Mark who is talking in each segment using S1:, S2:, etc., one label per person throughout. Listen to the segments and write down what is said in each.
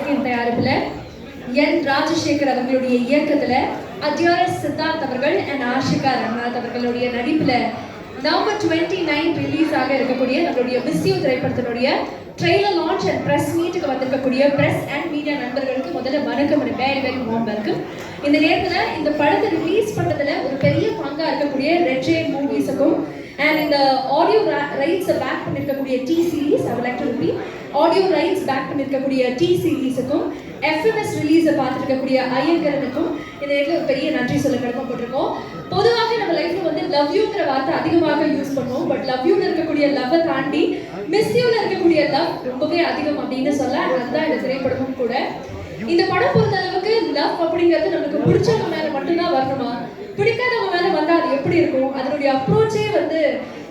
S1: கார்த்திகேயன் தயாரிப்புல என் ராஜசேகர் அவர்களுடைய இயக்கத்துல அஜியாரஸ் சித்தார்த் அவர்கள் அண்ட் ஆஷிகா ரங்கநாத் அவர்களுடைய நடிப்புல நவம்பர் 29 ரிலீஸ் ஆக இருக்கக்கூடிய நம்மளுடைய மிஸ் யூ திரைப்படத்தினுடைய ட்ரெய்லர் லான்ச் அண்ட் பிரஸ் மீட்டுக்கு வந்திருக்கக்கூடிய பிரஸ் அண்ட் மீடியா நண்பர்களுக்கு முதல்ல வணக்கம், ஒரு வெரி வெரி வார்ம் வெல்கம். இந்த நேரத்தில் இந்த படத்தை ரிலீஸ் பண்ணுறதுல ஒரு பெரிய பங்காக இருக்கக்கூடிய ரெட் ஜெயின் மூவிஸுக்கும் அண்ட் இந்த ஆடியோ ரைட்ஸை பேக் பண்ணியிருக்கக்கூடிய T series, I like to repeat, audio rights bag பண்ணியிருக்கக்கூடிய டி சீரீஸுக்கும் எஃப்எம்எஸ் ரிலீஸை பார்த்துருக்கக்கூடிய ஐயங்கரனுக்கும் இந்த நேரத்தில் ஒரு பெரிய நன்றி சொல்ல கடமைப்பட்டிருக்கோம். பொதுவாக நம்ம லைஃப்ல வந்து லவ் யூங்கிற வார்த்தை அதிகமாக யூஸ் பண்ணுவோம். பட் லவ் யூல இருக்கக்கூடிய லவ்வை தாண்டி மிஸ் யூல இருக்கக்கூடிய லவ் ரொம்பவே அதிகம் அப்படின்னு சொல்ல, அதுதான் இந்த திரைப்படமும் கூட. இந்த படம் பொறுத்த அளவுக்கு லவ் அப்படிங்கிறது நமக்கு பிடிச்சவங்க மேல மட்டும்தான் வரணுமா, பிடிக்காதவங்க மேல வந்தா அது எப்படி இருக்கும், அதனுடைய அப்ரோச்சே வந்து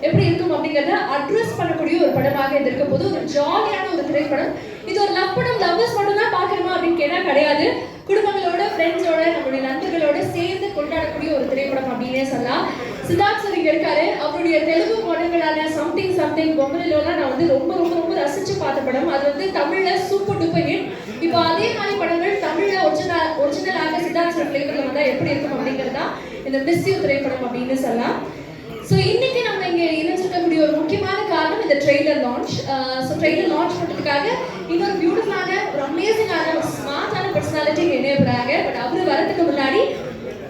S1: எப்படி இருக்கும் அப்படிங்கிறத அட்ரஸ் பண்ணக்கூடிய ஒரு படமாக இது இருக்க போது ஒரு ஜாலியான ஒரு திரைப்படம். இது ஒரு லவ் படம், லவ்வர்ஸ் மட்டும் தான் பார்க்கணுமா அப்படின்னு கேட்டா கிடையாது. குடும்பங்களோட, ஃப்ரெண்ட்ஸோட, நம்மளுடைய நண்பர்களோட சேர்ந்து கொண்டாடக்கூடிய ஒரு திரைப்படம் அப்படின்னே சொல்லலாம். சித்தார்த் சார் இங்க இருக்காரு. அவருடைய தெலுங்கு படங்களான சம்திங் சம்திங் பொம்மலிலோலாம் நான் வந்து ரொம்ப ரொம்ப ரொம்ப ரசிச்சு பார்த்த படம். அது வந்து தமிழ்ல சூப்பர் டூப்பர் ஹிட். இப்போ அதே மாதிரி படங்கள் தமிழ்ல ஒரிஜினலாக சித்தார்த் சார் ஃபிளேவர்ல வந்தா எப்படி இருக்கும் அப்படிங்கிறதா இந்த மிஸ் யூ திரைப்படம் அப்படின்னு சொல்லலாம். ஸோ இன்னைக்கு நம்ம இங்கே இணைஞ்சிருக்கக்கூடிய ஒரு முக்கியமான காரணம் இந்த trailer launch. So trailer launch பண்ணுறதுக்காக இன்னொரு பியூட்டிஃபுல்லான, ஒரு அமேசிங்கான, ஒரு ஸ்மார்ட்டான பர்சனாலிட்டி இணையப்படுறாங்க. பட் அவர் வரதுக்கு முன்னாடி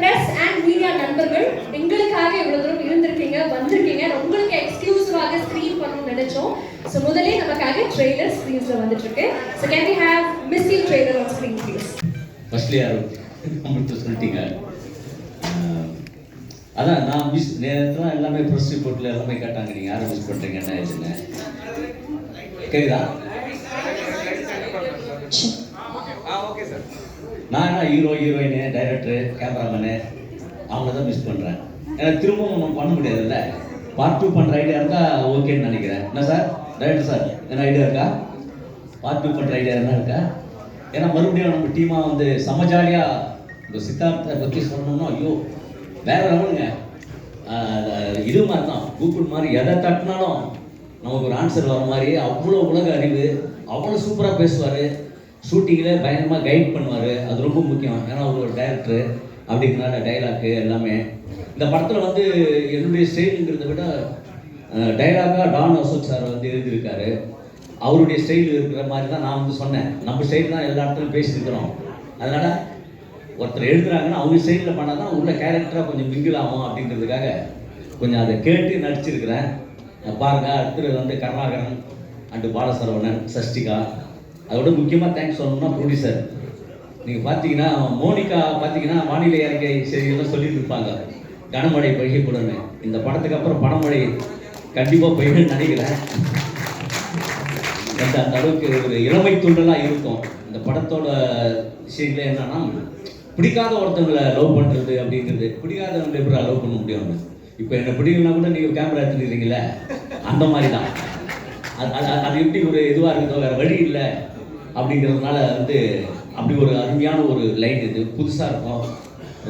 S1: ப்ரெஸ் அண்ட் மீடியா நண்பர்கள் எங்களுக்காக இவ்வளோ தூரம் இருந்திருக்கீங்க, வந்திருக்கீங்க. உங்களுக்கு எக்ஸ்க்ளூசிவாக ஸ்க்ரீன் பண்ணணும்னு நினைச்சோம். ஸோ முதலே நமக்காக ட்ரெய்லர் ஸ்க்ரீன்ஸில் வந்துட்டு இருக்கு. So can we have miss you trailer on screen please.
S2: Firstly யாரும் நம்மளுக்கு சொல்லிட்டீங்க. அதான் நான் மிஸ் நேரத்தில் எல்லாமே ப்ரெஸ் ரிப்போர்ட்டில் எல்லாமே கேட்டாங்க, நீங்கள் யாரை மிஸ் பண்ணுறீங்க, என்ன ஆயிடுச்சுன்னு. கேட்குதா? நான் என்ன ஹீரோ, ஹீரோயினு, டைரக்டரு, கேமராமேனு அவங்கள தான் மிஸ் பண்ணுறேன். ஏன்னா திரும்பவும் நம்ம பண்ண முடியாதுல்ல. பார்ட் 2 பண்ணுற ஐடியா இருக்கா ஓகேன்னு நினைக்கிறேன். என்ன சார் டைரக்டர் சார், என்ன ஐடியா இருக்கா? பார்ட் 2 பண்ணுற ஐடியா என்ன இருக்கா? ஏன்னா மறுபடியும் நம்ம டீமாக வந்து செம்ம ஜாலியாக இந்த சித்தார்த்தை பற்றி சொல்லணும்னா ஐயோ வேற லெவலுங்க. இது மாதிரி தான் கூகுள் மாதிரி எதை தட்டினாலும் நமக்கு ஒரு ஆன்சர் வர மாதிரி அவ்வளோ உலக அறிவு, அவ்வளோ சூப்பராக பேசுவார். ஷூட்டிங்கில் பயங்கரமாக கைட் பண்ணுவார். அது ரொம்ப முக்கியம். ஏன்னா ஒரு டைரக்டரு அப்படிங்கிறனால டைலாக்கு எல்லாமே இந்த படத்தில் வந்து என்னுடைய ஸ்டைலுங்கிறத விட டைலாக்காக டான் அசோக் சார் வந்து எழுதியிருக்காரு. அவருடைய ஸ்டைல் இருக்கிற மாதிரி தான் நான் வந்து சொன்னேன். நம்ம ஸ்டைல் தான் எல்லா இடத்துலையும் பேசியிருக்கிறோம். அதனால் ஒருத்தர் எழுதுறாங்கன்னா அவங்க சைடில் பண்ணால் தான் உள்ள கேரக்டராக கொஞ்சம் மிங்கிள் ஆகும் அப்படிங்கிறதுக்காக கொஞ்சம் அதை கேட்டு நடிச்சிருக்கிறேன். பாருங்க, அடுத்தது வந்து கருணாகரன் அண்டு பாலசரவணன், சஷ்டிகா, அதோட முக்கியமாக தேங்க்ஸ் சொல்லணும்னா ப்ரொடியூசர். நீங்கள் பார்த்தீங்கன்னா மோனிகா பார்த்தீங்கன்னா வானிலை அறிக்கை செய்தியெல்லாம் சொல்லிட்டு இருப்பாங்க, கனமழை பெய்யக்கூடாதுன்னு. இந்த படத்துக்கு அப்புறம் பணமழை கண்டிப்பாக பெய்யணும்னு நினைக்கிறேன். அந்த அளவுக்கு ஒரு இளமை துண்டெல்லாம் இருக்கும் இந்த படத்தோட விஷயங்களே. என்னன்னா பிடிக்காத ஒருத்தவங்களை லவ் பண்ணுறது அப்படிங்கிறது, பிடிக்காதவங்களை எப்படி லவ் பண்ண முடியும்? இப்போ என்னை பிடிக்கலனா கூட நீங்கள் கேமரா எடுத்துக்கிறீங்களே, அந்த மாதிரி தான். அது எப்படி ஒரு இதுவாக இருக்குதோ வேறு வழி இல்லை அப்படிங்கிறதுனால வந்து அப்படி ஒரு அருமையான ஒரு லைன். இது புதுசாக இருக்கும்.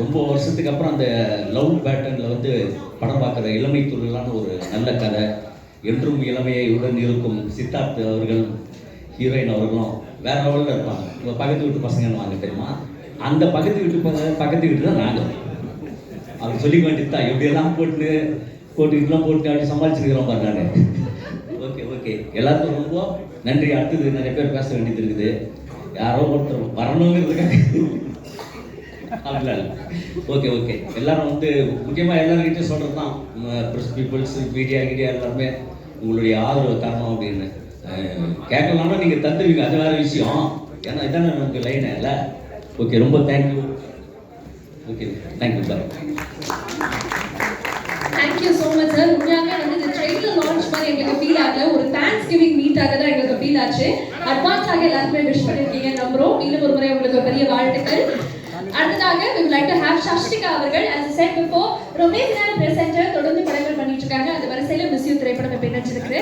S2: ரொம்ப வருஷத்துக்கு அப்புறம் அந்த லவ் பேட்டர்னில் வந்து படம் பார்க்குற இளமை துள்ளான ஒரு நல்ல கதை. என்றும் இளமையை உடன் இருக்கும் சித்தார்த் அவர்கள், ஹீரோயின் அவர்களும் வேற லெவலில் இருப்பாங்க. இப்போ பக்கத்து வீட்டு பசங்கன்னு வாங்க தெரியுமா, அந்த பக்கத்து வீட்டு தான் நாங்கள். அவர் சொல்லிக்க வேண்டியது தான். எப்படியெல்லாம் போட்டுக்கிட்டுலாம் போட்டு அப்படி சமாளிச்சுருக்கிறோம் பாரு நான். ஓகே எல்லாத்துக்கும் ரொம்ப நன்றி. அடுத்தது நிறைய பேர் பேச வேண்டியது இருக்குது. யாரோ ஒருத்தர் வரணுங்கிறதுக்காக அப்படிலாம் இல்லை. ஓகே எல்லாரும் வந்து முக்கியமாக எல்லாருக்கிட்டையும் சொல்கிறது தான், ப்ரெஸ் பீப்புள்ஸ், மீடியா எல்லாருமே உங்களுடைய ஆதரவு தரணும் அப்படின்னு. கேட்கலாம்னா நீங்கள் தந்துடுவீங்க, அது வேறு விஷயம். ஏன்னா இதானே நமக்கு லைனே இல்லை. ஓகே, ரொம்ப thank you. Okay, thank you sir.
S1: Thank you so much sir. உண்மையாகவே வந்து இந்த ட்ரெய்லர் லான்ச் மாதிரி எங்களுக்கு ஃபீல் ஆகல, ஒரு தேங்க்ஸ் கிவிங் மீட்டாக தான் எங்களுக்கு ஃபீல் ஆச்சு. அட்வான்ஸாக எல்லாருமே விஷ் பண்ணியிருக்கீங்க நம்புறோம். இன்னும் ஒரு முறை உங்களுக்கு பெரிய வாழ்த்துக்கள். அடுத்ததாக we would like to have Shashtika அவர்கள். as I said before, ரொமேனியான பிரசன்டர், தொடர்ந்து படங்கள் பண்ணிட்டு இருக்காங்க. அந்த வரிசையில் மிஸ் யூ திரைப்படம் இப்போ நினைச்சிருக்கு.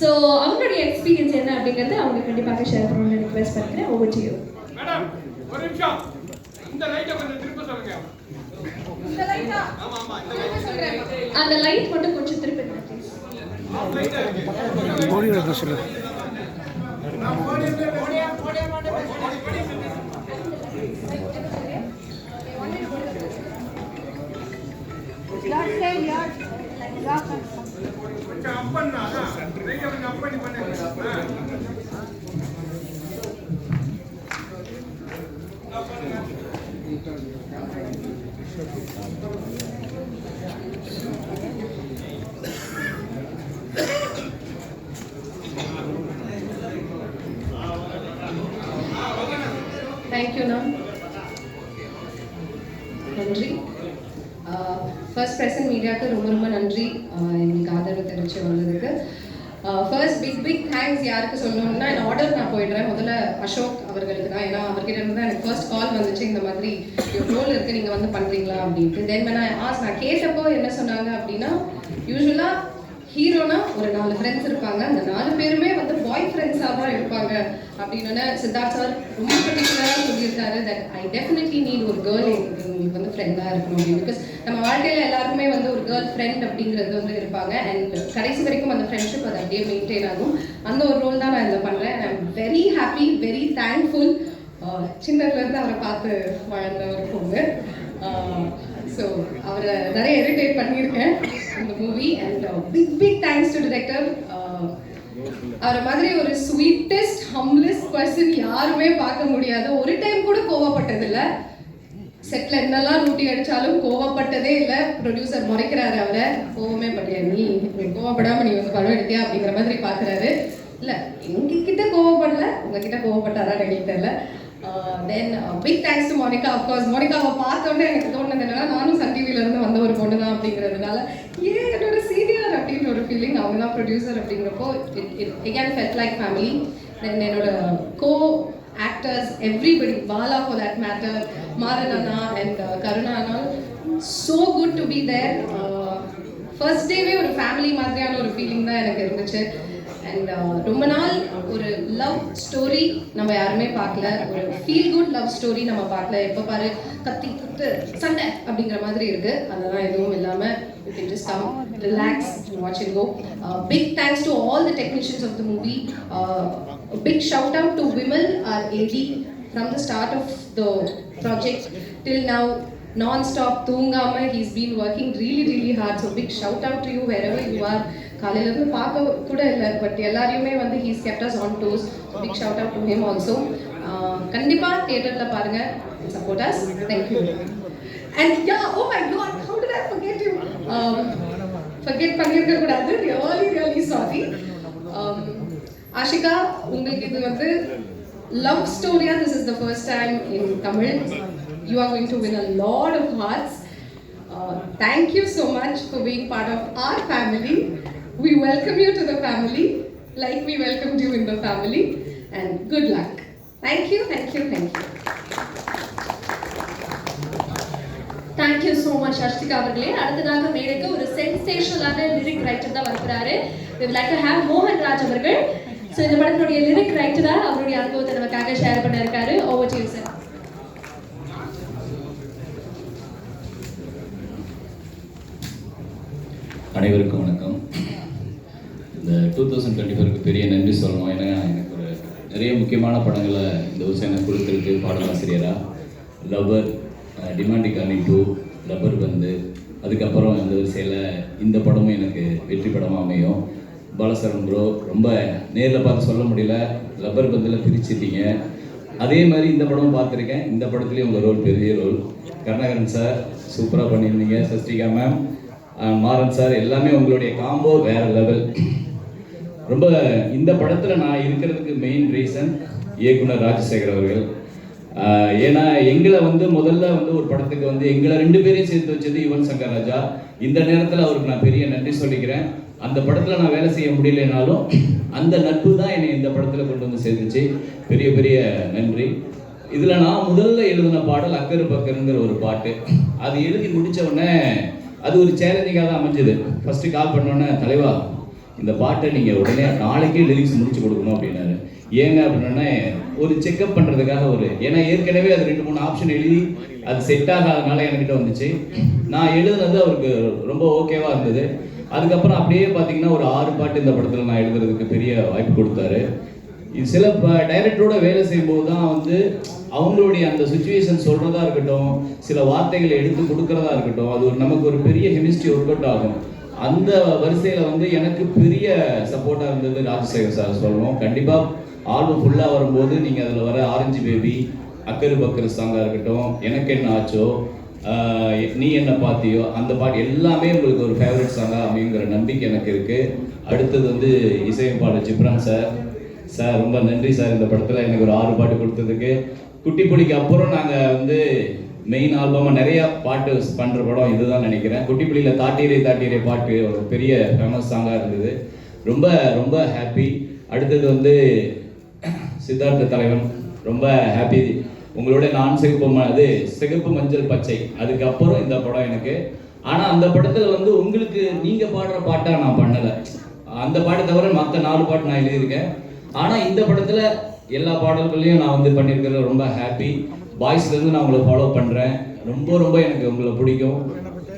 S1: ஸோ அவங்களுடைய எக்ஸ்பீரியன்ஸ் என்ன அப்படிங்கிறது அவங்க கண்டிப்பாக ஷேர் பண்ணணும்னு ரிக்வெஸ்ட் பண்ணிக்கிறேன். Over to you. மேடம் ஒரு நிமிஷம், இந்த லைட்டை கொஞ்சம் திருப்ப சொல்லுங்க. இந்த லைட்டா? ஆமா இந்த லைட் சொல்றேன். அந்த லைட் மட்டும் கொஞ்சம் திருப்புங்க ப்ளீஸ். லைட்டா இருக்கு. ஓடியோ சொல்லுங்க. நான் ஓடியோ மாட்டேன். தேங்க்யூ அண்ணா. நன்றி. ஃபர்ஸ்ட் பிரசன்ட் மீடியாவுக்கு ரொம்ப ரொம்ப நன்றி எங்களுக்கு ஆதரவு தெரிவித்து வந்ததுக்கு. ஃபர்ஸ்ட் பிக் தேங்க்ஸ் யாருக்கு சொல்லணும்னா என் ஆர்டர் நான் போயிடுறேன். முதல்ல அசோக் அவர்களுக்கு தான். ஏன்னா அவர்கிட்ட இருந்து தான் எனக்கு ஃபர்ஸ்ட் கால் வந்துச்சு, இந்த மாதிரி ரோல் இருக்குது நீங்கள் வந்து பண்ணுறீங்களா அப்படின்ட்டு. தென் நான் கேட்டப்போ என்ன சொன்னாங்க அப்படின்னா, யூஸ்வலாக ஹீரோனா ஒரு 4 ஃப்ரெண்ட்ஸ் இருப்பாங்க, அந்த 4 பேருமே வந்து பாய் ஃப்ரெண்ட்ஸாக தான் இருப்பாங்க அப்படின்னு சித்தார்த் சார் ரொம்ப பர்டிகுலராக சொல்லியிருக்காரு. தட் ஐ டெஃபினெட்லி நீட் ஒரு கேர்ள் உங்களுக்கு வந்து ஃப்ரெண்டாக இருக்கணும் அப்படின்னு. பிகாஸ் நம்ம வாழ்க்கையில் எல்லாருக்குமே வந்து ஒரு கேர்ள் ஃப்ரெண்ட் அப்படிங்கிறது வந்து இருப்பாங்க. அண்ட் கடைசி வரைக்கும் அந்த ஃப்ரெண்ட்ஷிப் அது அப்படியே மெயின்டைன் ஆகும். அந்த ஒரு ரோல் தான் நான் இதில் பண்ணுறேன். I am very happy, very thankful. சின்னதுலேருந்து அவரை பார்த்து வாழ்ந்த ஒரு பொண்ணு. ஸோ அவரை நிறைய இரிட்டேட் பண்ணியிருக்கேன் இந்த movie. And big thanks to director. அவரை மாதிரி ஒரு ஸ்வீட்டஸ்ட் ஹம்லெஸ்ட் பர்சன் யாருமே பார்க்க முடியாது. ஒரு டைம் கூட கோவப்பட்டதில்லை. செட்டில் என்னெல்லாம் ரூட்டி அடித்தாலும் கோவப்பட்டதே இல்லை. ப்ரொடியூசர் முறைக்கிறாரு அவரை, கோவமே பட்டியா நீ கோவப்படாமல் நீ வந்து படம் எடுத்தியா அப்படிங்கிற மாதிரி பார்க்குறாரு. இல்லை எங்ககிட்ட கோவப்படல, உங்ககிட்ட கோவப்பட்டாரா எங்களுக்கு தெரியல. Then big thanks to Monica. Of course மோனிகாவை பார்த்தோன்னே எனக்கு தோணுது என்னன்னா, நானும் சன் டிவிலேருந்து வந்த ஒரு பொண்ணு தான் அப்படிங்கிறதுனால என்னோட சீனியர் அப்படின்னு ஒரு ஃபீலிங். அவங்க தான் ப்ரொடியூசர் அப்படிங்கிறப்போ it again felt like family. Then என்னோட co actors everybody, Bala for that matter, Maran அண்ணா அண்ட் கருணா அண்ணா, so good to be there. First டேவே ஒரு ஃபேமிலி மாதிரியான ஒரு ஃபீலிங் தான் எனக்கு இருந்துச்சு. அண்ட் ரொம்ப நாள் ஒரு லவ் ஸ்டோரி நம்ம யாருமே பார்க்கல, ஒரு ஃபீல் குட் லவ் ஸ்டோரி நம்ம பார்க்கல. எப்போ பாரு கத்தி குத்து சண்டை அப்படிங்கிற மாதிரி இருக்கு. அதெல்லாம் எதுவும் இல்லாமல் you can just come, relax and watch it go. Big thanks to all the technicians of the movie. A big shout out to Vimal, our AD, from the start of the project till now, non-stop தூங்காம he's been working really hard. So big shout out to you wherever you are. காலையிலேருந்து பார்க்க கூட இல்லை, but எல்லாரையுமே வந்து he's kept us on toes. So big shout out to him also. கண்டிப்பாக தியேட்டரில் பாருங்கள், support us. Thank you. And yeah, oh my god, how did I forget you? Forget பண்ணியிருக்க கூடாது, really sorry. ஆஷிகா, உங்களுக்கு இது வந்து love story. This is the first time in Tamil. You are going to win a lot of hearts. Thank you so much for being part of our family. We welcome you to the family like we welcomed you in the family, and good luck. Thank you.
S3: Thank you so much Ashtika அவர்களே. அடுத்ததாக மேடைக்கு ஒரு சென்சேஷனலான lyric writer தான் வருகிறாரு. We would like to have மோகன் ராஜ் அவர்கள். So இந்த படத்தினுடைய lyric ரைட்டரா அவருடைய அனுபவத்தை நமக்காக ஷேர் பண்ண இருக்காரு. Over to you sir.
S4: அனைவருக்கும் வணக்கம். இந்த 2024க்கு பெரிய நன்றி சொல்லணும். ஏன்னா எனக்கு ஒரு நிறைய முக்கியமான படங்களை இந்த வருஷம் எனக்கு கொடுத்துருக்கு. பாடலாசிரியராக லவ்வர், டிமாண்டி காலனி 2, லவ்வர் வந்து, அதுக்கப்புறம் இந்த வரிசையில் இந்த படமும் எனக்கு வெற்றி படமாக அமையும். பாலசரன் ப்ரோ, ரொம்ப நேரில் பார்த்து சொல்ல முடியல, லவ்வர் பந்தில் பிரிச்சிட்டீங்க. அதே மாதிரி இந்த படமும் பார்த்துருக்கேன். இந்த படத்துலேயும் உங்கள் ரோல் பெரிய ரோல். கருணாகரன் சார் சூப்பராக பண்ணியிருந்தீங்க. சஸ்டிகா மேம், மாறன் சார், எல்லாமே உங்களுடைய காம்போ வேறு லெவல். ரொம்ப இந்த படத்தில் நான் இருக்கிறதுக்கு மெயின் ரீசன் இயக்குனர் ராஜசேகர் அவர்கள். ஏன்னா எங்களை வந்து முதல்ல வந்து ஒரு படத்துக்கு வந்து எங்களை 2 பேரையும் சேர்த்து வச்சது யுவன் சங்கர் ராஜா. இந்த நேரத்தில் அவருக்கு நான் பெரிய நன்றி சொல்லிக்கிறேன். அந்த படத்தில் நான் வேலை செய்ய முடியலனாலும் அந்த நட்பு தான் என்னை இந்த படத்தில் கொண்டு வந்து சேர்த்துச்சு. பெரிய பெரிய நன்றி. இதில் நான் முதல்ல எழுதின பாடல் அக்கரு பக்கருங்கிற ஒரு பாட்டு. அது எழுதி முடித்த உடனே அது ஒரு சேலஞ்சிங்காக தான் அமைஞ்சது. ஃபஸ்ட்டு கால் பண்ணோன்னே, தலைவா இந்த பாட்டை நீங்கள் உடனே நாளைக்கே லிரிக்ஸ் முடிச்சு கொடுக்கணும் அப்படின்னாரு. ஏங்க அப்படின்னா ஒரு செக்அப் பண்ணுறதுக்காக ஏன்னா ஏற்கனவே அது 2-3 ஆப்ஷன் எழுதி அது செட் ஆகாதனால என்கிட்ட வந்துச்சு. நான் எழுதுனது அவருக்கு ரொம்ப ஓகேவாக இருந்தது. அதுக்கப்புறம் அப்படியே பார்த்தீங்கன்னா ஒரு 6 பாட்டு இந்த படத்தில் நான் எழுதுறதுக்கு பெரிய வாய்ப்பு கொடுத்தாரு. சில டைரக்டரோட வேலை செய்யும்போது தான் வந்து அவங்களுடைய அந்த சுச்சுவேஷன் சொல்கிறதா இருக்கட்டும், சில வார்த்தைகளை எடுத்து கொடுக்கறதா இருக்கட்டும், அது நமக்கு ஒரு பெரிய கெமிஸ்ட்ரி ஒர்க் அவுட் ஆகும். அந்த வரிசையில் வந்து எனக்கு பெரிய சப்போர்ட்டாக இருந்தது ராஜசேகர் சார் சொல்லணும். கண்டிப்பாக ஆல்பம் ஃபுல்லாக வரும்போது நீங்கள் அதில் வர ஆரஞ்சு பேபி, அக்கரு பக்கரு சாங்காக இருக்கட்டும், எனக்கு என்ன ஆச்சோ, நீ என்ன பார்த்தியோ, அந்த பாட்டு எல்லாமே உங்களுக்கு ஒரு ஃபேவரட் சாங்காக அமைங்கிற நம்பிக்கை எனக்கு இருக்குது. அடுத்தது வந்து இசையமைப்பாளர் ஜிப்ரான் சார் ரொம்ப நன்றி சார். இந்த படத்தில் எனக்கு ஒரு 6 பாட்டு கொடுத்ததுக்கு. குட்டி புலிக்கு அப்புறம் நாங்கள் வந்து மெயின் ஆல்பமாக நிறையா பாட்டு பண்ணுற படம் இதுதான் நினைக்கிறேன். குட்டி புலியில் தாட்டீரை பாட்டு ஒரு பெரிய ஃபேமஸ் சாங்காக இருந்தது. ரொம்ப ரொம்ப ஹாப்பி. அடுத்தது வந்து சித்தார்த்த தலைவன், ரொம்ப ஹாப்பி. உங்களோட நான் சிகப்பு மஞ்சள் பச்சை, அதுக்கப்புறம் இந்த படம் எனக்கு. ஆனால் அந்த படத்தில் வந்து உங்களுக்கு நீங்கள் பாடுற பாட்டாக நான் பண்ணலை. அந்த பாட்டை தவிர மற்ற 4 பாட்டு நான் எழுதியிருக்கேன். ஆனால் இந்த படத்தில் எல்லா பாடல்களையும் நான் வந்து பண்ணியிருக்கிறது ரொம்ப ஹாப்பி. பாய்ஸ்லேருந்து நான் உங்களை ஃபாலோ பண்ணுறேன். ரொம்ப ரொம்ப எனக்கு உங்களை பிடிக்கும்.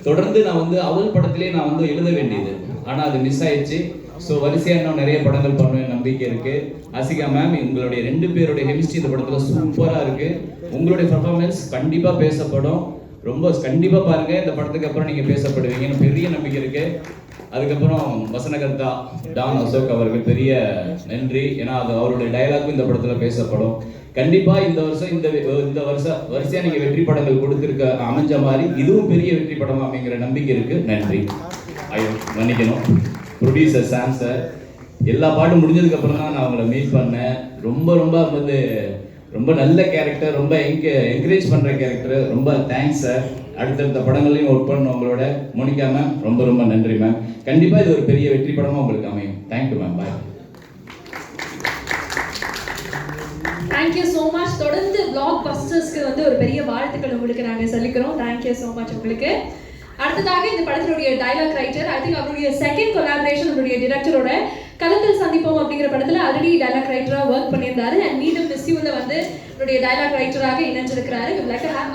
S4: தொடர்ந்து நான் வந்து அவள் படத்திலே நான் வந்து எழுத வேண்டியது, ஆனால் அது மிஸ் ஆயிடுச்சு. ஸோ வரிசையாக இன்னும் நிறைய படங்கள் பண்ணுவேன் நம்பிக்கை இருக்குது. ஆசிகா மேம், உங்களுடைய 2 பேருடைய கெமிஸ்ட்ரி இந்த படத்தில் சூப்பராக இருக்குது. உங்களுடைய பர்ஃபார்மன்ஸ் கண்டிப்பாக பேசப்படும். ரொம்ப கண்டிப்பாக பாருங்கள். இந்த படத்துக்கு அப்புறம் நீங்கள் பேசப்படுவீங்கன்னு பெரிய நம்பிக்கை இருக்குது. அதுக்கப்புறம் வசனகர்த்தா டான் அசோக் அவர்கள் பெரிய நன்றி. ஏன்னா அது அவருடைய டயலாக்கும் இந்த படத்தில் பேசப்படும். கண்டிப்பாக இந்த வருஷம் இந்த வரிசையாக நீங்கள் வெற்றி படங்கள் கொடுத்துருக்க அமைஞ்ச மாதிரி இதுவும் பெரிய வெற்றி படம் அப்படிங்கிற நம்பிக்கை இருக்குது. நன்றி. மன்னிக்கணும் ப்ரொடியூசர் சாம் சார். எல்லா பாட்டும் முடிஞ்சதுக்கப்புறம் தான் நான் அவங்கள மீட் பண்ணேன். ரொம்ப ரொம்ப வந்து ரொம்ப நல்ல கேரக்டர், ரொம்ப என்கரேஜ் பண்ணுற கேரக்டர். ரொம்ப தேங்க்ஸ் சார். அடுத்தடுத்த படங்களையும் ஒர்க் பண்ணணும் உங்களோட. மோனிகா மேம், ரொம்ப ரொம்ப நன்றி மேம். கண்டிப்பாக இது ஒரு பெரிய வெற்றி படமாக உங்களுக்கு அமையும். Thank you ma'am. Bye.
S3: Thank you so much. தொடர்ந்து பிளாக் பஸ்டர்ஸ்க்கு வந்து ஒரு பெரிய வாழ்த்துக்கள் உங்களுக்கு நாங்கள் சொல்லிக்கிறோம். தேங்க்யூ ஸோ மச் உங்களுக்கு. அடுத்ததாக இந்த படத்தினுடைய டைலாக் ரைட்டர், ஐ திங்க் அவருடைய செகண்ட் கொலாபரேஷன் அவருடைய டிரெக்டரோட களத்தில் சந்திப்போம் அப்படிங்கிற படத்தில் ஆல்ரெடி டைலாக் ரைட்டராக ஒர்க் பண்ணியிருந்தாரு. அண்ட் மீண்டும் மிஸ்யூவில் வந்து அவருடைய டைலாக் ரைட்டராக இணைஞ்சிருக்கிறாரு.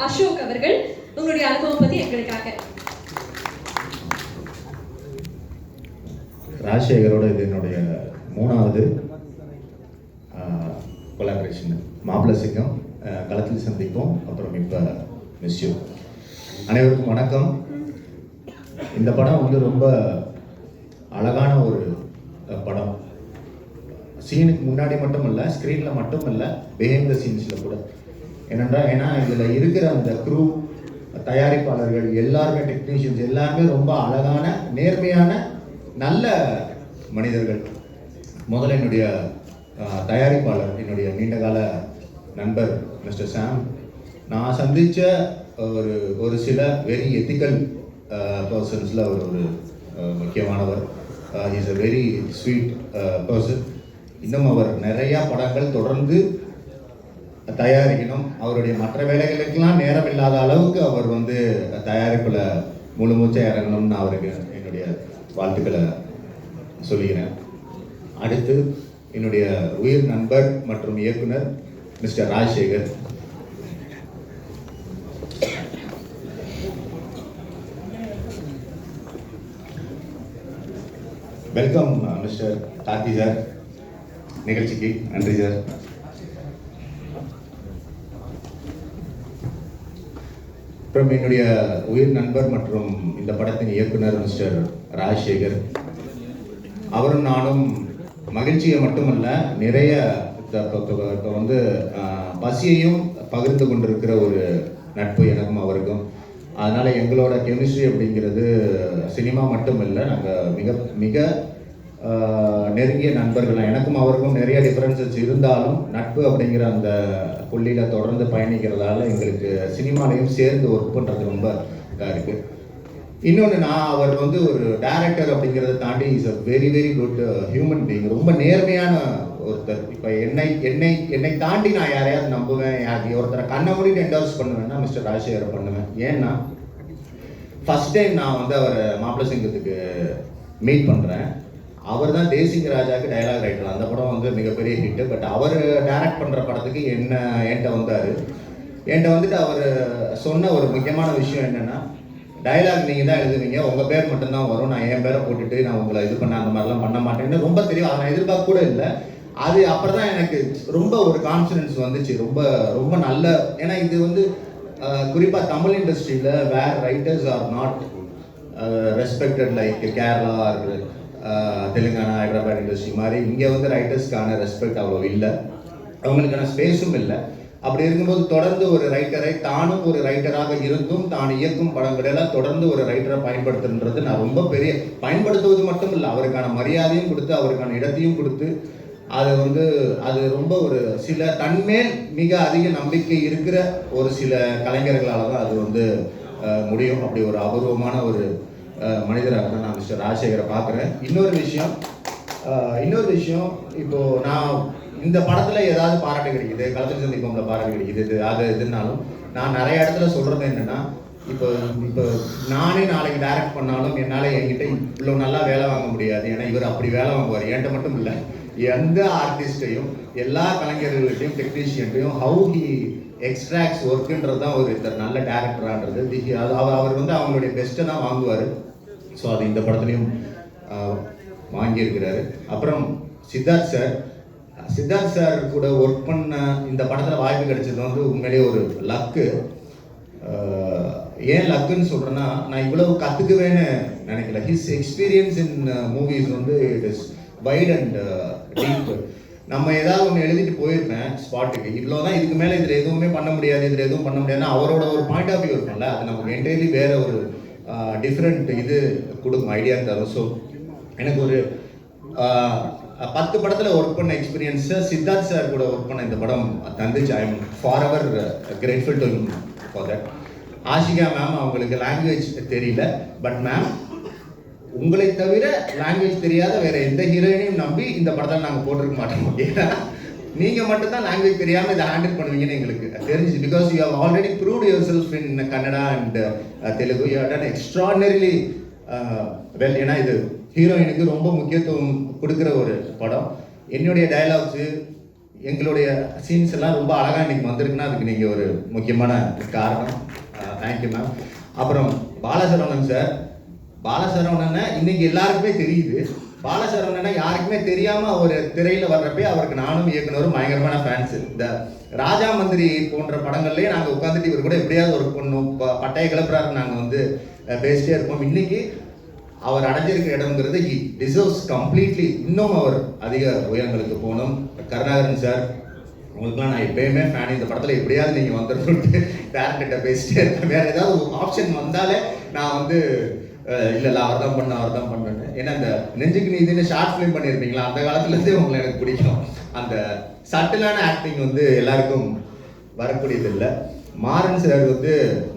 S3: அசோக் அவர்கள் உங்களுடைய அனுபவம் பற்றி எங்களுக்காக.
S5: ராஜசேகரோட இது என்னுடைய 3வது கொலாபரேஷன். மாப்பிள்ளை சிங்கம், களத்தில் சந்திப்போம், அப்புறம் இப்போ மிஸ்யூ. அனைவருக்கும் வணக்கம். இந்த படம் வந்து ரொம்ப அழகான ஒரு படம். சீனுக்கு முன்னாடி மட்டும் இல்லை, ஸ்க்ரீனில் மட்டும் இல்லை, பிஹைண்ட் த சீன்ஸில் கூட. ஏன்னா இதில் இருக்கிற அந்த க்ரூ, தயாரிப்பாளர்கள் எல்லாருமே, டெக்னீஷியன்ஸ் எல்லாருமே ரொம்ப அழகான, நேர்மையான, நல்ல மனிதர்கள். முதல்ல என்னுடைய தயாரிப்பாளர், என்னுடைய நீண்டகால நண்பர் மிஸ்டர் சாம். நான் சந்தித்த ஒரு சில வெரி எத்திக்கல் பர்சன்ஸில் அவர் ஒரு முக்கியமானவர். Is a very sweet person. இன்னும் அவர் நிறையா படங்கள் தொடர்ந்து தயாரிக்கணும். அவருடைய மற்ற வேலைகளுக்கெல்லாம் நேரம் இல்லாத அளவுக்கு அவர் வந்து தயாரிப்பில் முழு மூச்சை இறங்கணும்னு அவருக்கு என்னுடைய வாழ்த்துக்களை சொல்லுகிறேன். அடுத்து என்னுடைய உயிர் நண்பர் மற்றும் இயக்குனர் mister Rajasekar. Welcome mister Karthi sir நிகழ்ச்சிக்கு. நன்றி சார். அப்புறம் என்னுடைய உயிர் நண்பர் மற்றும் இந்த படத்தின் இயக்குனர் மிஸ்டர் ராஜசேகர். அவரும் நானும் மகிழ்ச்சியை மட்டுமல்ல, நிறைய இப்போ வந்து பசியையும் பகிர்ந்து கொண்டிருக்கிற ஒரு நட்பு எனக்கும் அவருக்கும். அதனால் எங்களோட கெமிஸ்ட்ரி அப்படிங்கிறது சினிமா மட்டும் இல்லை, நாங்கள் மிக மிக நெருங்கிய நண்பர்கள். எனக்கும் அவருக்கும் நிறைய டிஃப்ரென்சஸ் இருந்தாலும் நட்பு அப்படிங்கிற அந்த புள்ளியில் தொடர்ந்து பயணிக்கிறதால எங்களுக்கு சினிமாலையும் சேர்ந்து ஒர்க் பண்ணுறது ரொம்ப இதாக இருக்குது. இன்னொன்று, அவர் வந்து ஒரு டைரக்டர் அப்படிங்கிறத தாண்டி is a very very good human being. ரொம்ப நேர்மையான ஒருத்தர். இப்போ என்னை தாண்டி நான் யாரையாவது நம்புவேன், ஒருத்தரை கண்ணை மூடிட்டு என்டோர்ஸ் பண்ணுவேன்னா மிஸ்டர் ராஜசேகரை பண்ணுவேன். ஏன்னா ஃபஸ்ட் டைம் நான் வந்து அவரை மாப்பிள்ளை சிங்கத்துக்கு மீட் பண்ணுறேன். அவர் தான் தேசிங்க ராஜாவுக்கு டைலாக் ரைட்டர். அந்த படம் வந்து மிகப்பெரிய ஹிட்டு. பட் அவர் டைரக்ட் பண்ணுற படத்துக்கு என்கிட்ட வந்தார். என்கிட்ட வந்துட்டு அவர் சொன்ன ஒரு முக்கியமான விஷயம் என்னென்னா, டைலாக் நீங்கள் தான் எழுதுவீங்க, உங்கள் பேர் மட்டும்தான் வரும், நான் என் பேரை போட்டுட்டு நான் உங்களை இது பண்ண அந்த மாதிரிலாம் பண்ண மாட்டேன்னு ரொம்ப தெரியும். அதை நான் எதிர்பார்க்க கூட இல்லை. அது அப்புறம் தான் எனக்கு ரொம்ப ஒரு கான்ஃபிடன்ஸ் வந்துச்சு. ரொம்ப ரொம்ப நல்ல, ஏன்னா இது வந்து குறிப்பாக தமிழ் இண்டஸ்ட்ரியில் where writers are not respected like Kerala or Telangana, Hyderabad industry மாதிரி இங்கே வந்து ரைட்டர்ஸ்க்கான ரெஸ்பெக்ட் அவ்வளோ இல்லை, அவங்களுக்கான ஸ்பேஸும் இல்லை. அப்படி இருக்கும்போது தொடர்ந்து ஒரு ரைட்டரை, தானும் ஒரு ரைட்டராக இருந்தும் தான் இயக்கும் படங்களெல்லாம் தொடர்ந்து ஒரு ரைட்டரை பயன்படுத்துன்றது நான் ரொம்ப பெரிய, பயன்படுத்துவது மட்டும் இல்லை, அவருக்கான மரியாதையும் கொடுத்து அவருக்கான இடத்தையும் கொடுத்து அது வந்து அது ரொம்ப ஒரு சில தன்மேல் மிக அதிக நம்பிக்கை இருக்கிற ஒரு சில கலைஞர்களால் தான் அது வந்து முடியும். அப்படி ஒரு அபூர்வமான ஒரு மனிதராக தான் நான் மிஸ்டர் ராஜசேகரை பார்க்குறேன். இன்னொரு விஷயம் இப்போ நான் இந்த படத்தில் ஏதாவது பாராட்டு கிடைக்குது, களத்தில் சந்திப்போம்ல பாராட்டு கிடைக்குது, அது எதுனாலும் நான் நிறைய இடத்துல சொல்கிறது என்னென்னா, இப்போ நானே நாளைக்கு டைரக்ட் பண்ணாலும் என்னால் என்கிட்ட இவ்வளோ நல்லா வேலை வாங்க முடியாது. ஏன்னா இவர் அப்படி வேலை வாங்குவார். என்கிட்ட மட்டும் இல்லை, எந்த ஆர்டிஸ்ட்டையும் எல்லா கலைஞர்கள்ட்டையும் டெக்னீஷியன்ட்டையும் ஹவு ஹி எக்ஸ்ட்ராக்ட்ஸ் ஒர்க்குன்றது தான் ஒரு நல்ல டேரக்டரான்றது. அவர் வந்து அவங்களுடைய பெஸ்ட்டை தான் வாங்குவார். ஸோ அது இந்த படத்துலையும் வாங்கியிருக்கிறாரு. அப்புறம் சித்தார்த் சார் கூட ஒர்க் பண்ண இந்த படத்தில் வாய்ப்பு கிடைச்சது வந்து உண்மையிலேயே ஒரு லக்கு. ஏன் லக்குன்னு சொல்கிறேன்னா, நான் இவ்வளவு கற்றுக்குவேன்னு நினைக்கல. ஹிஸ் எக்ஸ்பீரியன்ஸ் இன் மூவிஸ் வந்து it is white and deep. நம்ம ஏதாவது ஒன்று எழுதிட்டு போயிருப்பேன் ஸ்பாட்டுக்கு, இவ்வளோ தான், இதுக்கு மேலே இதில் எதுவுமே பண்ண முடியாது, இதில் எதுவும் பண்ண முடியாதுன்னா அவரோட ஒரு பாயிண்ட் ஆஃப் வியூ இருக்கும்ல, அது நமக்கு என்டையர்லி வேறு ஒரு டிஃப்ரெண்ட் இது கொடுக்கும், ஐடியா தரும். ஸோ எனக்கு ஒரு 10 படத்தில் ஒர்க் பண்ண எக்ஸ்பீரியன்ஸை சித்தார்த் சார் கூட ஒர்க் பண்ண இந்த படம் தந்துச்சு. I am for ever grateful to him for that. Ashika ma'am, அவங்களுக்கு லாங்குவேஜ் தெரியல, பட் மேம் உங்களை தவிர லாங்குவேஜ் தெரியாத வேற எந்த ஹீரோயினையும் நம்பி இந்த படத்தை நாங்கள் போட்டிருக்க மாட்டோம். ஏன்னா நீங்கள் மட்டும்தான் லாங்குவேஜ் தெரியாமல் இதை ஹேண்டில் பண்ணுவீங்கன்னு எங்களுக்கு தெரிஞ்சிச்சு. Because you have already proved yourself in Kannada and Telugu. You have done extraordinarily well. ஏன்னா இது ஹீரோயினுக்கு ரொம்ப முக்கியத்துவம் கொடுக்குற ஒரு படம். என்னுடைய டயலாக்ஸு, எங்களுடைய சீன்ஸ் எல்லாம் ரொம்ப அழகாக இன்றைக்கி வந்திருக்குன்னா அதுக்கு நீங்கள் ஒரு முக்கியமான காரணம். Thank you ma'am. அப்புறம் பாலசரவணன் சார், பாலசரவணனை இன்னைக்கு எல்லாருக்குமே தெரியுது. பாலசரவணனை யாருக்குமே தெரியாமல் ஒரு திரையில் வர்றப்பே அவருக்கு நானும் இயக்குனரும் பயங்கரமான ஃபேன்ஸு. இந்த ராஜா மந்திரி போன்ற படங்கள்லேயே நாங்கள் உட்காந்துட்டு இவர் கூட எப்படியாவது ஒரு பொண்ணும் பட்டைய கிளப்புறாரு நாங்கள் வந்து பேசிட்டே இருப்போம். இன்னைக்கு அவர் அடைஞ்சிருக்கிற இடம்ங்கிறது ஹி டிசர்வ்ஸ் கம்ப்ளீட்லி. இன்னும் அவர் அதிக உயரங்களுக்கு போகணும். கருணாகரன் சார், உங்களுக்குலாம் நான் எப்பயுமே ஃபேன். இந்த படத்தில் எப்படியாவது நீங்கள் வந்துட்டு டேரக்டர்கிட்ட பேசிட்டே இருப்பேன். வேறு ஏதாவது ஆப்ஷன் வந்தாலே நான் வந்து இல்லை அவர் தான் பண்ணேன்னு. ஏன்னா இந்த நெஞ்சுக்கு நீதினு ஷார்ட் ஃபிலிம் பண்ணியிருப்பீங்களா, அந்த காலத்துலேருந்தே உங்களை எனக்கு பிடிக்கும். அந்த சட்டிலான ஆக்டிங் வந்து எல்லாருக்கும் வரக்கூடியது இல்லை. மாறன் சார் வந்து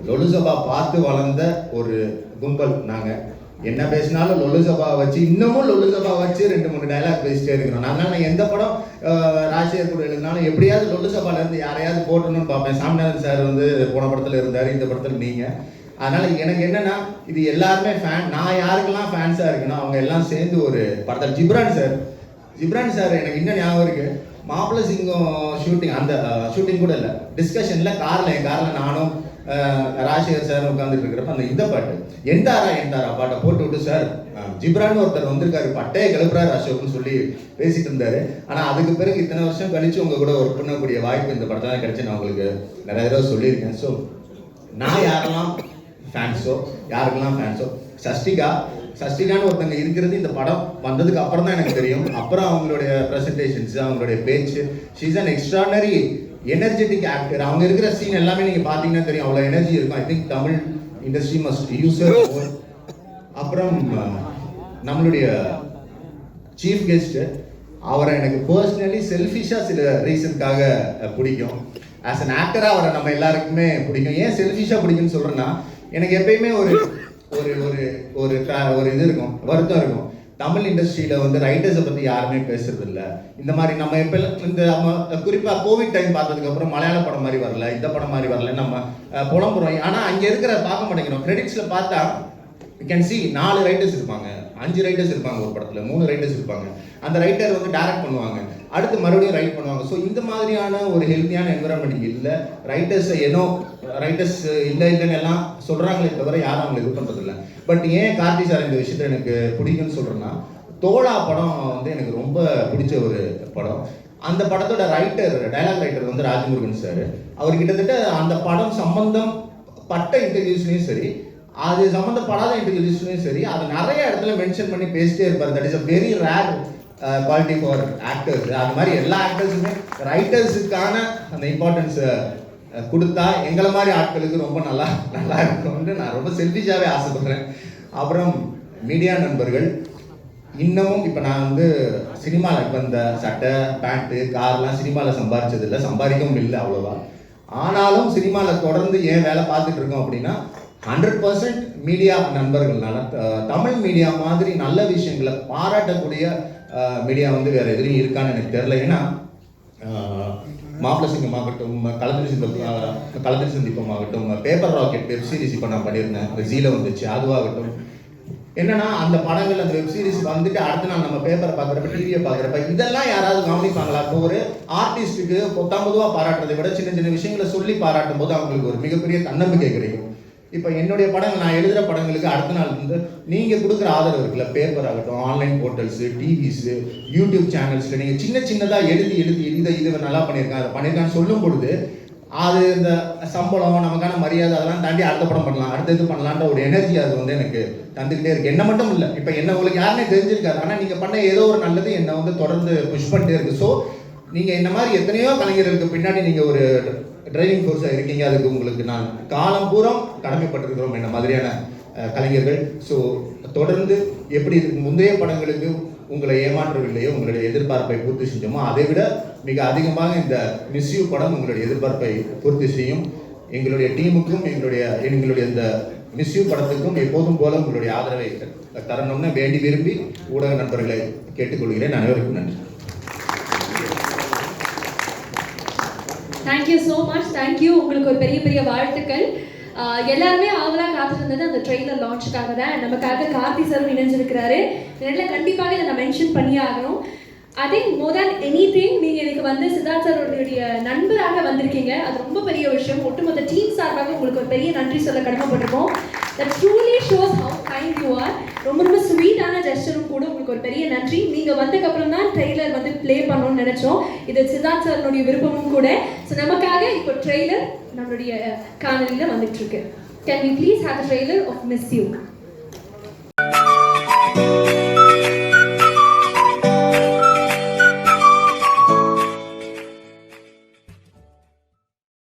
S5: லொலுசபா பார்த்து வளர்ந்த ஒரு கும்பல். நாங்கள் என்ன பேசினாலும் லொலுசபா வச்சு, இன்னமும் லொலுசபா வச்சு 2-3 டைலாக் பேசிட்டே இருக்கிறோம். அதனால நான் எந்த படம் ராஜசேகர் கூட எழுதினாலும் எப்படியாவது லொலுசபாலேருந்து யாரையாவது போட்டணும்னு பார்ப்பேன். சாமிநாதன் சார் வந்து போன படத்தில் இருந்தார், இந்த படத்தில் நீங்கள். அதனால் எனக்கு என்னென்னா, இது எல்லாருமே ஃபேன். நான் யாருக்கெல்லாம் ஃபேன்ஸாக இருக்குன்னா அவங்க எல்லாம் சேர்ந்து ஒரு படத்தில் ஜிப்ரான் சார் எனக்கு இன்னும் ஞாபகம் இருக்குது. மாப்பிள்ளை சிங்கம் ஷூட்டிங், அந்த ஷூட்டிங் கூட இல்லை, டிஸ்கஷனில் என் காரில் நானும் ராஜசேகர் சார் உட்காந்துட்டு இருக்கிறப்ப அந்த இந்த பாட்டு எந்தாரா பாட்டை போட்டு விட்டு, சார் ஜிப்ரான் ஒருத்தர் வந்திருக்காரு, பட்டையை கிளப்புறாரு அசோக்னு சொல்லி பேசிட்டு இருந்தாரு. ஆனால் அதுக்கு பிறகு இத்தனை வருஷம் கழிச்சு உங்க கூட ஒர்க் பண்ணக்கூடிய வாய்ப்பு இந்த படத்தை தான் கிடைச்சி நான் உங்களுக்கு நிறைய தடவை சொல்லியிருக்கேன். ஸோ நான் யாரெல்லாம் ஃபேன்ஸோ சஷ்டிகான்னு ஒருத்தங்க இருக்கிறது இந்த படம் வந்ததுக்கு அப்புறம் தான் எனக்கு தெரியும். அப்புறம் அவங்களுடைய ப்ரெசன்டேஷன்ஸ், அவங்களுடைய பேச்சு, she is an extraordinary energetic actor. அவங்க இருக்கிற சீன் எல்லாமே நீங்கள் பார்த்தீங்கன்னா தெரியும், அவ்வளோ எனர்ஜி இருக்கும். I think Tamil industry must use her more. அப்புறம் நம்மளுடைய சீஃப் கெஸ்ட்டு, அவரை எனக்கு பர்சனலி செல்ஃபிஷாக சில ரீசனுக்காக பிடிக்கும். ஆஸ் அன் ஆக்டராக அவரை நம்ம எல்லாருக்குமே பிடிக்கும். ஏன் செல்ஃபிஷாக பிடிக்கும்னு சொல்கிறேன்னா, எனக்கு எப்பயுமே ஒரு ஒரு ஒரு ஒரு இது இருக்கும், வருத்தம் இருக்கும். தமிழ் இண்டஸ்ட்ரியில் வந்து ரைட்டர்ஸை பற்றி யாருமே பேசுறது இல்லை. இந்த மாதிரி நம்ம எப்போ இந்த குறிப்பாக கோவிட் டைம் பார்த்ததுக்கப்புறம் மலையாள படம் மாதிரி வரல, இந்த படம் மாதிரி வரல, நம்ம புலம்புறோம். ஆனால் அங்கே இருக்கிற பார்க்க மாட்டேங்கிறோம். கிரெடிட்ஸில் பார்த்தா யூ கேன் சி 4 ரைட்டர்ஸ் இருப்பாங்க, 5 ரைட்டர்ஸ் இருப்பாங்க ஒரு படத்தில், 3 ரைட்டர்ஸ் இருப்பாங்க. அந்த ரைட்டர் வந்து டைரக்ட் பண்ணுவாங்க, அடுத்து மறுபடியும் ரைட் பண்ணுவாங்க. ஸோ இந்த மாதிரியான ஒரு ஹெல்த்தியான என்விரான்மெண்ட் இல்லை. ரைட்டர்ஸ் இல்லைன்னு எல்லாம் சொல்கிறாங்களே தவிர யாரும் அவங்களை இது பண்ணுறது இல்லை. பட் ஏன் கார்த்தி சார் இந்த விஷயத்தை எனக்கு பிடிக்குன்னு சொல்கிறேன்னா, தோழா படம் வந்து எனக்கு ரொம்ப பிடிச்ச ஒரு படம். அந்த படத்தோட ரைட்டர், டைலாக் ரைட்டர் வந்து ராஜமுருகன் சார். அவர் கிட்டத்தட்ட அந்த படம் சம்பந்தம் பட்ட இன்டர்வியூஸ்லையும் சரி, அது சம்மந்தப்படாத இன்டர்வியூஸ்லையும் சரி, அதை நிறைய இடத்துல மென்ஷன் பண்ணி பேசிட்டே இருப்பார். That is a very rare quality for actors. அது மாதிரி எல்லா ஆக்டர்ஸுமே ரைட்டர்ஸுக்கான அந்த இம்பார்ட்டன்ஸை கொடுத்தா எங்களை மாதிரி ஆட்களுக்கு ரொம்ப நல்லா இருக்கும்னு நான் ரொம்ப செல்ஃபிஷாகவே ஆசைப்படுறேன். அப்புறம் மீடியா நண்பர்கள், இன்னமும் இப்போ நான் வந்து சினிமாவில் இப்போ இந்த சட்டை பேண்ட்டு கார்லாம் சினிமாவில் சம்பாதிச்சதில்லை, சம்பாதிக்கவும் இல்லை அவ்வளோவா. ஆனாலும் சினிமாவில் தொடர்ந்து ஏன் வேலை பார்த்துட்டு இருக்கோம் அப்படின்னா 100% மீடியா நண்பர்கள்னால. தமிழ் மீடியா மாதிரி நல்ல விஷயங்களை பாராட்டக்கூடிய மீடியா வந்து வேறு எதுலையும் இருக்கான்னு எனக்கு தெரில. ஏன்னா மாப்பிள சிங்கம் ஆகட்டும், களத்தில் சந்திப்பம் ஆகட்டும், பேப்பர் ராக்கெட் வெப் சீரிஸ் இப்போ நான் பண்ணியிருந்தேன், ஜீல வந்துச்சு, அதுவாகட்டும். என்னன்னா அந்த படங்கள் அந்த வெப் சீரிஸ் வந்துட்டு அடுத்த நாள் நம்ம பேப்பரை பார்க்குறப்ப, டிவியை பார்க்குறப்ப இதெல்லாம் யாராவது கவனிப்பாங்களா? இப்போ ஒரு ஆர்டிஸ்ட்டுக்கு பொத்தாம்பதுவாக பாராட்டுறதை விட சின்ன சின்ன விஷயங்களை சொல்லி பாராட்டும் போது அவங்களுக்கு ஒரு மிகப்பெரிய தன்னம்பிக்கை கிடைக்கும். இப்போ என்னுடைய படங்கள், நான் எழுதுகிற படங்களுக்கு அடுத்த நாள் வந்து நீங்கள் கொடுக்குற ஆதரவு இருக்குல்ல, பேப்பர் ஆகட்டும், ஆன்லைன் போர்ட்டல்ஸு, டிவிஸு, யூடியூப் சேனல்ஸில் நீங்கள் சின்னதாக எழுதி இதை நல்லா பண்ணியிருக்கேன், அதை பண்ணியிருக்கான்னு சொல்லும் பொழுது அது இந்த சம்பளம், நமக்கான மரியாதை அதெல்லாம் தாண்டி அடுத்த படம் பண்ணலாம், அடுத்த இது பண்ணலான்ற ஒரு எனர்ஜி அது வந்து எனக்கு தந்துக்கிட்டே இருக்குது. என்ன மட்டும் இல்லை, இப்போ என்ன உங்களுக்கு யாருன்னே தெரிஞ்சிருக்காது, ஆனால் நீங்கள் பண்ண ஏதோ ஒரு நல்லது என்னை வந்து தொடர்ந்து புஷ் பண்ணிட்டே இருக்குது. ஸோ நீங்கள் இந்த மாதிரி எத்தனையோ கலைஞர்களுக்கு பின்னாடி நீங்கள் ஒரு டிரைவிங் ஃபோர்ஸாக இருக்கீங்க. அதுக்கு உங்களுக்கு நான் காலம் பூரா கடமைப்பட்டிருக்கிறோம் என்ன மாதிரியான கலைஞர்கள். ஸோ தொடர்ந்து எப்படி முந்தைய படங்களுக்கு உங்களை ஏமாற்றவில்லையோ, உங்களுடைய எதிர்பார்ப்பை பூர்த்தி செஞ்சோமோ, அதை விட மிக அதிகமாக இந்த மிஸ் யூ படம் உங்களுடைய எதிர்பார்ப்பை பூர்த்தி செய்யும். எங்களுடைய டீமுக்கும் எங்களுடைய இந்த மிஸ் யூ படத்துக்கும் எப்போதும் போல உங்களுடைய ஆதரவை தரணும்னு வேண்டி விரும்பி ஊடக நண்பர்களை கேட்டுக்கொள்கிறேன். அனைவருக்கும் நன்றி.
S1: Thank you so much. தேங்க்யூ. உங்களுக்கு ஒரு பெரிய வாழ்த்துக்கள். எல்லாருமே ஆவலாக காத்திருந்தது அந்த ட்ரெய்லர் லான்ச்சுக்காக தான். நமக்காக கார்த்தி சாரும் இணைஞ்சிருக்கிறாரு. இதனால் கண்டிப்பாக இதை நான் மென்ஷன் பண்ணியே ஆகணும். I think more than any thing நீங்கள் எனக்கு வந்து சித்தார்த் சாரோடைய நண்பராக வந்திருக்கீங்க. அது ரொம்ப பெரிய விஷயம். ஒட்டுமொத்த டீம் சார்பாக உங்களுக்கு ஒரு பெரிய நன்றி சொல்ல கடமைப்பட்டிருக்கோம். That truly shows how kind you are. ரொம்ப ஸ்வீட்டான ஜெஸ்டரும் கூட. உங்களுக்கு ஒரு பெரிய நன்றி. நீங்கள் வந்ததுக்கப்புறம் தான் ட்ரெய்லர் வந்து ப்ளே பண்ணணும்னு நினச்சோம். இது சித்தார்த் சாரோடைய விருப்பமும் கூட. ஸோ நமக்காக இப்போ ட்ரெய்லர் நம்மளுடைய காணொலியில் வந்துட்டு இருக்கு. Can we please have the trailer of Miss You?